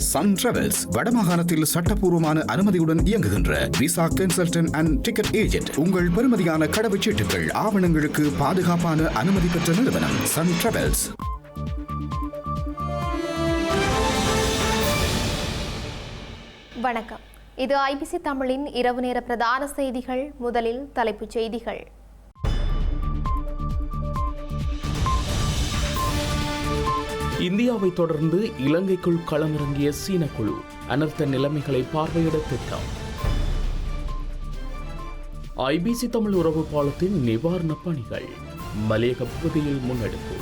Sun travels வடமாகாணத்தில் சட்டப்பூர்வமான அனுமதியுடன் இயங்குகின்ற visa consultant and ticket agent. உங்கள் பெறுமதியான கடவுச்சீட்டுகள் ஆவணங்களுக்கு பாதுகாப்பான அனுமதி பெற்ற நிறுவனம் சன் டிராவல்ஸ். வணக்கம். இது ஐபிசி தமிழின் இரவு நேர பிரதான செய்திகள். முதலில் தலைப்புச் செய்திகள். இந்தியாவை தொடர்ந்து இலங்கைக்குள் களமிறங்கிய சீன குழு அனர்த்த நிலைமைகளை பார்வையிட திட்டம். ஐபிசி தமிழ் உறவு பாலத்தின் நிவாரணப் பணிகள் மலையக பகுதியில் முன்னெடுப்பு.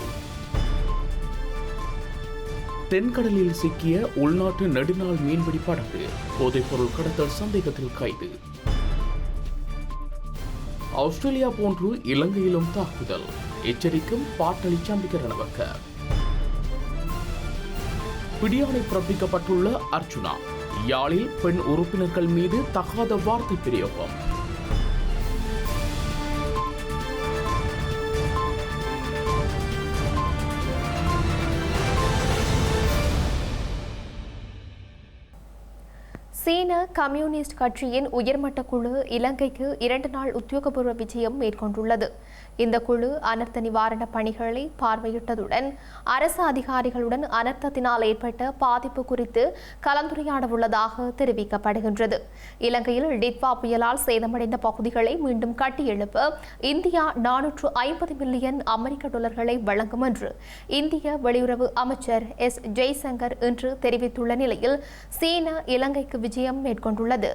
தென்கடலில் சிக்கிய உள்நாட்டு நெடுநாள் மீன்பிடி படகு போதைப்பொருள் கடத்தல் சந்தேகத்தில் கைது. ஆஸ்திரேலியா போன்று இலங்கையிலும் தாக்குதல் எச்சரிக்கும் பாட்டளி சம்பிக்க ரணவக்க. பிடியாணை பிறப்பிக்கப்பட்டுள்ள அர்ச்சுனா. யாழில் பெண் உறுப்பினர்கள் மீது தகாத வார்த்தை பிரயோகம். சீன கம்யூனிஸ்ட் கட்சியின் உயர்மட்ட குழு இலங்கைக்கு 2 நாள் உத்தியோகபூர்வ விஜயம் மேற்கொண்டுள்ளது. இந்த குழு அனர்த்த நிவாரண பணிகளை பார்வையிட்டதுடன் அரசு அதிகாரிகளுடன் அனர்த்தத்தினால் ஏற்பட்ட பாதிப்பு குறித்து கலந்துரையாட உள்ளதாக தெரிவிக்கப்படுகின்றது. இலங்கையில் டிட்வா புயலால் சேதமடைந்த பகுதிகளை மீண்டும் கட்டியெழுப்ப இந்தியா $450 மில்லியன் அமெரிக்க வழங்கும் என்று இந்திய வெளியுறவு அமைச்சர் எஸ் ஜெய்சங்கர் இன்று தெரிவித்துள்ள நிலையில் சீன இலங்கைக்கு விஜயம் மேற்கொண்டுள்ளது.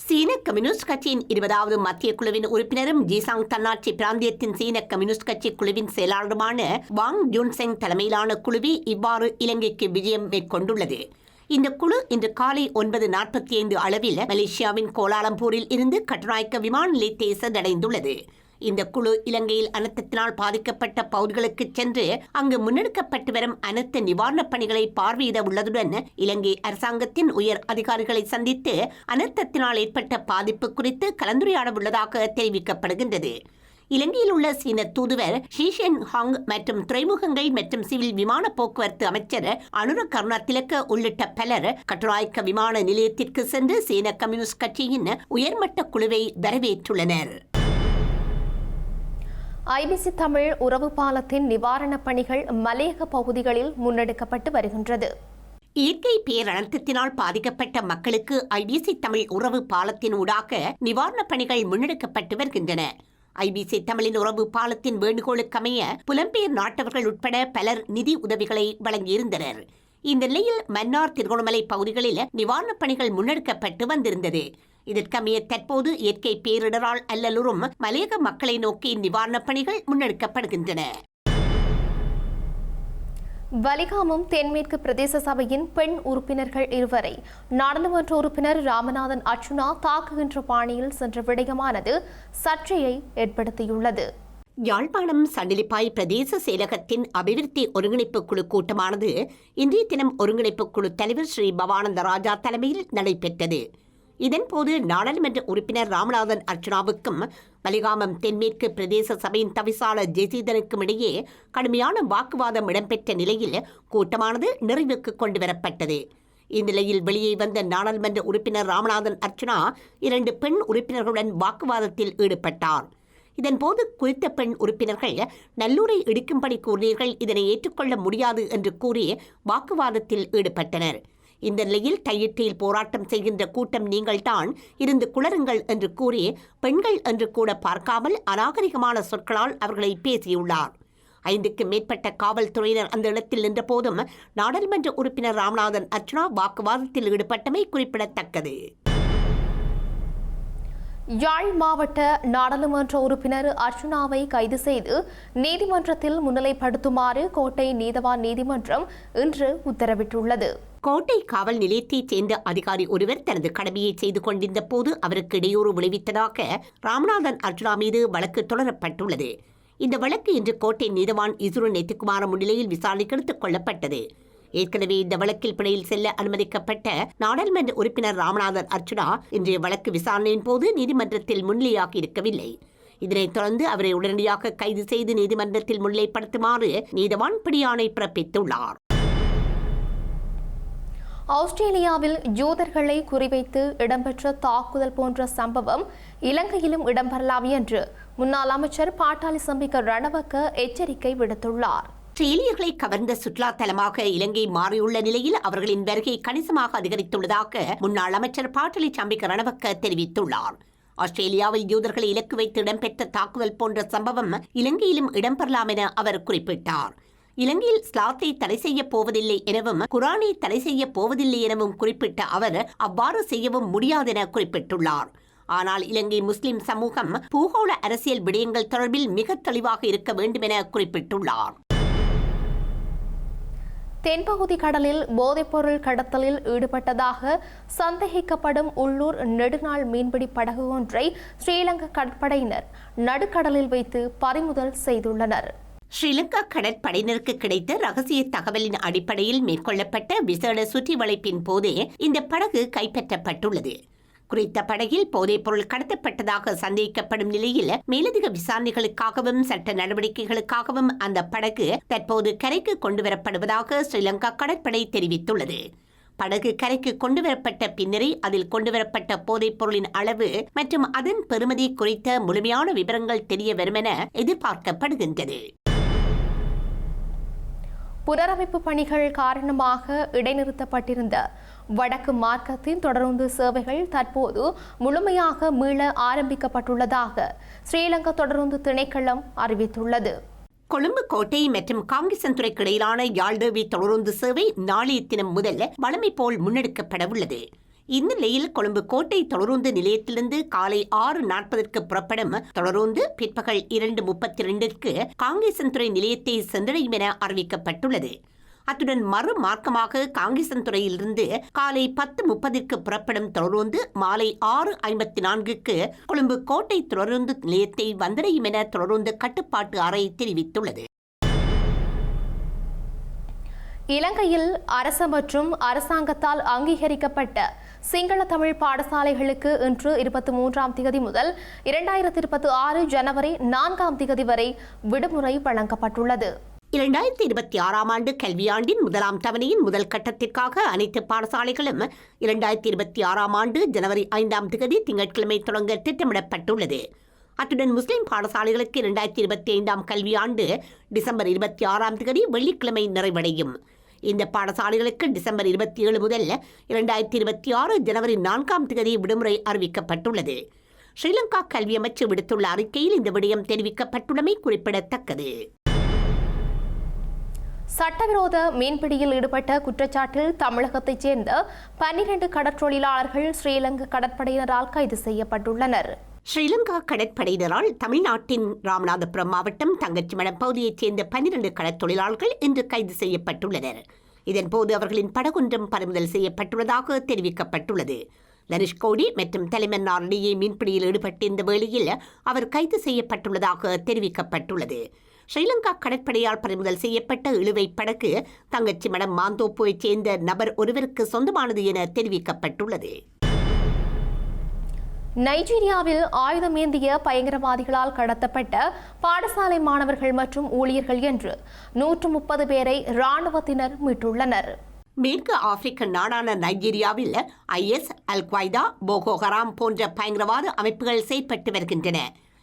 சீன கம்யூனிஸ்ட் கட்சியின் 20வது மத்திய குழுவின் உறுப்பினரும் ஜிசாங் தன்னாட்சி பிராந்தியத்தின் சீன கம்யூனிஸ்ட் கட்சி குழுவின் செயலாளருமான வாங் ஜூன்செங் தலைமையிலான குழுவி இவ்வாறு இலங்கைக்கு விஜயம் மேற்கொண்டுள்ளது. இந்த குழு இன்று காலை 9:45 அளவில் மலேசியாவின் கோலாலம்பூரில் இருந்து கட்டுநாயக்க விமான நிலையத்தை சென்றடைந்துள்ளது. இந்த குழு இலங்கையில் அனர்த்தத்தினால் பாதிக்கப்பட்ட பகுதிகளுக்கு சென்று அங்கு முன்னெடுக்கப்பட்டு வரும் அனர்த்த நிவாரணப் பணிகளை பார்வையிட உள்ளதுடன் இலங்கை அரசாங்கத்தின் உயர் அதிகாரிகளை சந்தித்து அனர்த்தத்தினால் ஏற்பட்ட பாதிப்பு குறித்து கலந்துரையாட உள்ளதாக தெரிவிக்கப்படுகின்றது. இலங்கையில் உள்ள சீன தூதுவர் ஷீஷென் ஹாங் மற்றும் துறைமுகங்கள் மற்றும் சிவில் விமான போக்குவரத்து அமைச்சர் அனுர கருணாதிலக்க உள்ளிட்ட பலர் கட்டுநாயக்க விமான நிலையத்திற்கு சென்று சீன கம்யூனிஸ்ட் கட்சியின் உயர்மட்ட குழுவை வரவேற்றுள்ளனர். ஐபிசி தமிழ் உறவு பாலத்தின் நிவாரணப் பணிகள் மலையக பகுதிகளில் முன்னெடுக்கப்பட்டு வருகின்றது. இயற்கை பேரனர்த்தத்தினால் பாதிக்கப்பட்ட மக்களுக்கு ஐபிசி தமிழ் உறவு பாலத்தின் ஊடாக நிவாரணப் பணிகள் முன்னெடுக்கப்பட்டு வருகின்றன. ஐபிசி தமிழின் உறவு பாலத்தின் வேண்டுகோளுக்கமைய புலம்பெயர் நாட்டவர்கள் உட்பட பலர் நிதி உதவிகளை வழங்கியிருந்தனர். இந்த நிலையில் மன்னார் திருகோணமலை பகுதிகளில் நிவாரணப் பணிகள் முன்னெடுக்கப்பட்டு வந்திருந்தது. இதற்கமைய தற்போது இயற்கை பேரிடரால் அல்லலுறும் மலையக மக்களை நோக்கி நிவாரணப் பணிகள் முன்னெடுக்கப்படுகின்றன. வலிகாமம் தென்மேற்கு பிரதேச சபையின் பெண் உறுப்பினர்கள் 2 நாடாளுமன்ற உறுப்பினர் ராமநாதன் அர்ச்சுனா தாக்குகின்ற பாணியில் சென்ற விடயமானது சர்ச்சையை ஏற்படுத்தியுள்ளது. யாழ்ப்பாணம் சண்டிலிப்பாய் பிரதேச செயலகத்தின் அபிவிருத்தி ஒருங்கிணைப்பு குழு கூட்டமானது இன்றைய தினம் ஒருங்கிணைப்பு குழு தலைவர் ஸ்ரீ பவானந்த ராஜா தலைமையில் நடைபெற்றது. இதன்போது நாடாளுமன்ற உறுப்பினர் ராமநாதன் அர்ச்சுனாவுக்கும் வலிகாமம் தென்மேற்கு பிரதேச சபையின் தவிசாளர் ஜெசீதனுக்கும் இடையே கடுமையான வாக்குவாதம் இடம்பெற்ற நிலையில் கூட்டமானது நிறைவுக்கு கொண்டு வரப்பட்டது. இந்நிலையில் வெளியே வந்த நாடாளுமன்ற உறுப்பினர் ராமநாதன் அர்ச்சுனா 2 பெண் உறுப்பினர்களுடன் வாக்குவாதத்தில் ஈடுபட்டார். இதன்போது குறித்த பெண் உறுப்பினர்கள் நல்லூரை இடிக்கும்படி கூறினீர்கள், இதனை ஏற்றுக்கொள்ள முடியாது என்று கூறி வாக்குவாதத்தில் ஈடுபட்டனர். இந்த நிலையில் கையிட்டியில் போராட்டம் செய்கின்ற கூட்டம் நீங்கள்தான் இருந்து குளறுங்கள் என்று கூறி பெண்கள் என்று கூட பார்க்காமல் அநாகரிகமான சொற்களால் அவர்களை பேசியுள்ளார். 5க்கும் மேற்பட்ட காவல்துறையினர் அந்த இடத்தில் நின்ற போதும் நாடாளுமன்ற உறுப்பினர் ராமநாதன் அர்ச்சுனா வாக்குவாதத்தில் ஈடுபட்டமை குறிப்பிடத்தக்கது. யாழ் மாவட்ட நாடாளுமன்ற உறுப்பினர் அர்ச்சுனாவை கைது செய்து நீதிமன்றத்தில் முன்னிலைப்படுத்துமாறு கோட்டை நீதவான் நீதிமன்றம் இன்று உத்தரவிட்டுள்ளது. கோட்டை காவல் நிலையத்தைச் சேர்ந்த அதிகாரி ஒருவர் தனது கடமையை செய்து கொண்டிருந்த போது அவருக்கு இடையூறு விளைவித்ததாக ராமநாதன் அர்ச்சுனா மீது வழக்கு தொடரப்பட்டுள்ளது. இந்த வழக்கு இன்று கோட்டை நீதவான் இசுரு நெத்திக்குமார முன்னிலையில் விசாரணைக்கு எடுத்துக் கொள்ளப்பட்டது. ஏற்கனவே இந்த வழக்கில் பிணையில் செல்ல அனுமதிக்கப்பட்ட நாடாளுமன்ற உறுப்பினர் ராமநாதன் அர்ச்சுனா இன்றைய வழக்கு விசாரணையின் போது நீதிமன்றத்தில் முன்னிலையாகி இருக்கவில்லை. இதனைத் தொடர்ந்து அவரை உடனடியாக கைது செய்து நீதிமன்றத்தில் முன்னிலைப்படுத்துமாறு நீதவான் பிடியாணை பிறப்பித்துள்ளார். ஆஸ்திரேலியாவில் யூதர்களை குறிவைத்து இடம்பெற்ற தாக்குதல் போன்ற சம்பவம் இலங்கையிலும் இடம்பெறலாம் என்று முன்னாள் அமைச்சர் பாட்டாளி சம்பிக்க ரணவக்க எச்சரிக்கை விடுத்துள்ளார். ஆஸ்திரேலியர்களை கவர்ந்த சுற்றுலா தலமாக இலங்கை மாறியுள்ள நிலையில் அவர்களின் வருகை கணிசமாக அதிகரித்துள்ளதாக முன்னாள் அமைச்சர் பாட்டாளி சம்பிக்க ரணவக்க தெரிவித்துள்ளார். ஆஸ்திரேலியாவில் யூதர்களை இலக்கு வைத்து இடம்பெற்ற தாக்குதல் போன்ற சம்பவம் இலங்கையிலும் இடம்பெறலாம் என அவர் குறிப்பிட்டார். இலங்கையில் இஸ்லாத்தை தடை செய்யப் போவதில்லை எனவும் குரானை தடை செய்யப் போவதில்லை எனவும் குறிப்பிட்ட அவர் அவ்வாறு செய்யவும் முடியாதென குறிப்பிட்டுள்ளார். ஆனால் இலங்கை முஸ்லிம் சமூகம் பூகோள அரசியல் விடயங்கள் தொடர்பில் மிக தெளிவாக இருக்க வேண்டும் என குறிப்பிட்டுள்ளார். தென்பகுதி கடலில் போதைப்பொருள் கடத்தலில் ஈடுபட்டதாக சந்தேகிக்கப்படும் உள்ளூர் நெடுநாள் மீன்பிடி படகு ஒன்றை ஸ்ரீலங்கா கடற்படையினர் நடுக்கடலில் வைத்து பறிமுதல் செய்துள்ளனர். ஸ்ரீலங்கா கடற்படையினருக்கு கிடைத்த ரகசிய தகவலின் அடிப்படையில் மேற்கொள்ளப்பட்ட விசேட சுற்றி வளைப்பின் போதே இந்த படகு கைப்பற்றப்பட்டுள்ளது. குறித்த படகில் போதைப்பொருள் கடத்தப்பட்டதாக சந்தேகிக்கப்படும் நிலையில் மேலதிக விசாரணைகளுக்காகவும் சட்ட நடவடிக்கைகளுக்காகவும் அந்த படகு தற்போது கரைக்கு கொண்டுவரப்படுவதாக ஸ்ரீலங்கா கடற்படை தெரிவித்துள்ளது. படகு கரைக்கு கொண்டுவரப்பட்ட பின்னரே அதில் கொண்டுவரப்பட்ட போதைப் பொருளின் அளவு மற்றும் அதன் பெறுமதி குறித்த முழுமையான விவரங்கள் தெரிய வரும் என எதிர்பார்க்கப்படுகின்றது. புனரமைப்பு பணிகள் காரணமாக இடைநிறுத்தப்பட்டிருந்த வடக்கு மார்க்கத்தின் தொடருந்து சேவைகள் தற்போது முழுமையாக மீள ஆரம்பிக்கப்பட்டுள்ளதாக ஸ்ரீலங்கா தொடருந்து திணைக்களம் அறிவித்துள்ளது. கொழும்பு கோட்டை மற்றும் காங்கேசன்துறைக்கு இடையிலான யாழ்தேவி தொடருந்து சேவை நாளைய தினம் முதல் வழமை போல் முன்னெடுக்கப்பட உள்ளது. இந்நிலையில் கொழும்பு கோட்டை தொடருந்து நிலையத்திலிருந்து காலை 6:40 புறப்படும் தொடருந்து பிற்பகல் 2:32 காங்கேசன்துறை நிலையத்தை சென்றடையும் என அறிவிக்கப்பட்டுள்ளது. அத்துடன் மறு மார்க்கமாக காங்கேசன்துறையிலிருந்து காலை 10:30 புறப்படும் தொடருந்து மாலை 6:54 கொழும்பு கோட்டை தொடருந்து நிலையத்தை வந்தடையும் என தொடருந்து கட்டுப்பாட்டு அறை தெரிவித்துள்ளது. இலங்கையில் அரசு மற்றும் அரசாங்கத்தால் அங்கீகரிக்கப்பட்ட சிங்கள தமிழ் பாடசாலைகளுக்கு இன்று 23ஆம் தேதி முதல் 2026 ஜனவரி 4ஆம் தேதி வரை விடுமுறை வழங்கப்பட்டுள்ளது. 2026ஆம் ஆண்டு கல்வியாண்டின் முதலாம் தவணையின் முதல் கட்டத்திற்காக அனைத்து பாடசாலைகளும் 2026ஆம் ஆண்டு ஜனவரி 5ஆம் தேதி திங்கட்கிழமை தொடங்க திட்டமிடப்பட்டுள்ளது. அத்துடன் முஸ்லிம் பாடசாலைகளுக்கு 2025ஆம் கல்வியாண்டு டிசம்பர் 26ஆம் தேதி வெள்ளிக்கிழமை நிறைவடையும். இந்த பாடசாலைகளுக்கு டிசம்பர் 27 முதல் 2026 ஜனவரி 4ஆம் தேதி விடுமுறை அறிவிக்கப்பட்டுள்ளது. ஸ்ரீலங்கா கல்வி அமைச்சு விடுத்துள்ள அறிக்கையில் இந்த விடயம் தெரிவிக்கப்பட்டுள்ளமை குறிப்பிடத்தக்கது. சட்டவிரோத மீன்பிடியில் ஈடுபட்ட குற்றச்சாட்டில் தமிழகத்தைச் சேர்ந்த 12 கடற்றொழிலாளர்கள் ஸ்ரீலங்கா கடற்படையினரால் கைது செய்யப்பட்டுள்ளனர். ஸ்ரீலங்கா கடற்படையினரால் தமிழ்நாட்டின் ராமநாதபுரம் மாவட்டம் தங்கச்சிமடம் பகுதியைச் சேர்ந்த 12 கடற்தொழிலாளர்கள் இன்று கைது செய்யப்பட்டுள்ளனர். இதன்போது அவர்களின் படகொன்றும் பறிமுதல் செய்யப்பட்டுள்ளதாக தெரிவிக்கப்பட்டுள்ளது. தனுஷ்கோடி மற்றும் தலைமன்னார் இடையே மீன்பிடியில் ஈடுபட்டிருந்த வேளையில் அவர் கைது செய்யப்பட்டுள்ளதாக தெரிவிக்கப்பட்டுள்ளது. ஸ்ரீலங்கா கடற்படையால் பறிமுதல் செய்யப்பட்ட இழுவை படகு தங்கச்சிமடம் மாந்தோப்புவைச் சேர்ந்த நபர் ஒருவருக்கு சொந்தமானது என தெரிவிக்கப்பட்டுள்ளது. நைஜீரியாவில் ஆயுதமேந்திய பயங்கரவாதிகளால் கடத்தப்பட்ட பாடசாலை மாணவர்கள் மற்றும் ஊழியர்கள் என்று 130 பேரை இராணுவத்தினர் மீட்டுள்ளனர். மேற்கு ஆப்பிரிக்க நாடான நைஜீரியாவில் IS, அல் குவைதா, போகோ ஹராம் போன்ற பயங்கரவாத அமைப்புகள் செயல்பட்டு வருகின்றன.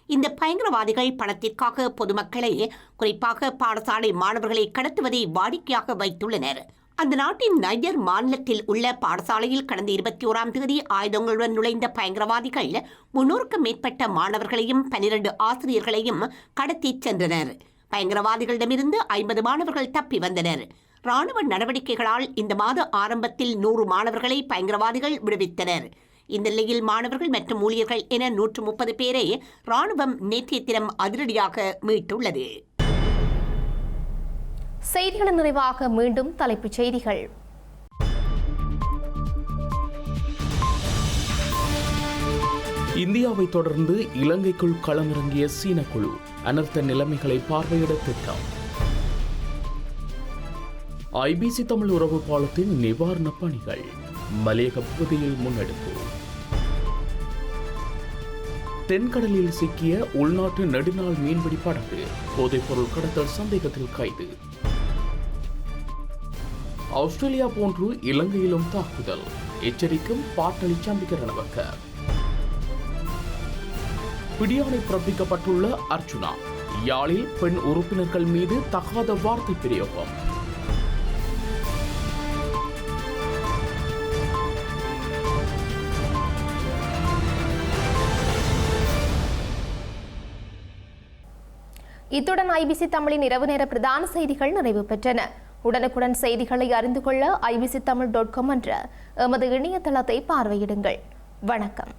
இந்த பயங்கரவாதிகள் பணத்திற்காக பொதுமக்களை, குறிப்பாக பாடசாலை மாணவர்களை கடத்துவதை வாடிக்கையாக வைத்துள்ளனர். அந்த நாட்டின் நைஜர் மாநிலத்தில் உள்ள பாடசாலையில் கடந்த 21ஆம் தேதி ஆயுதங்களுடன் நுழைந்த பயங்கரவாதிகள் 300க்கும் மேற்பட்ட மாணவர்களையும் 12 ஆசிரியர்களையும் கடத்திச் சென்றனர். பயங்கரவாதிகளிடமிருந்து 50 மாணவர்கள் தப்பி வந்தனர். ராணுவ நடவடிக்கைகளால் இந்த மாத ஆரம்பத்தில் 100 மாணவர்களை பயங்கரவாதிகள் விடுவித்தனர். இந்த நிலையில் மாணவர்கள் மற்றும் ஊழியர்கள் என 130 பேரை ராணுவம் நேற்றைய தினம் அதிரடியாக மீட்டுள்ளது. செய்திகளின் நிறைவாக மீண்டும் தலைப்புச் செய்திகள். இந்தியாவை தொடர்ந்து இலங்கைக்குள் களமிறங்கிய சீன குழு அனர்த்த நிலைமைகளை பார்வையிட திட்டம். IBC தமிழ் உறவு பாலத்தின் நிவாரணப் பணிகள் மலையக பகுதியில் முன்னெடுப்பு. தென்கடலில் சிக்கிய உள்நாட்டு நெடுநாள் மீன்பிடி படகு போதைப்பொருள் கடத்தல் சந்தேகத்தில் கைது. ஆஸ்திரேலியா போன்று இலங்கையிலும் தாக்குதல், எச்சரிக்கும் பாட்டளி சம்பிக்க ரணவக்க. பிடியாணை பிறப்பிக்கப்பட்டுள்ள அர்ச்சுனா, யாழில் பெண் உறுப்பினர்கள் மீது தகாத வார்த்தை பிரயோகம். இத்துடன் ஐபிசி தமிழின் இரவு நேர பிரதான செய்திகள் நிறைவு பெற்றன. உடனுக்குடன் செய்திகளை அறிந்து கொள்ள ibctamil.com என்ற எமது இணையதளத்தை பார்வையிடுங்கள். வணக்கம்.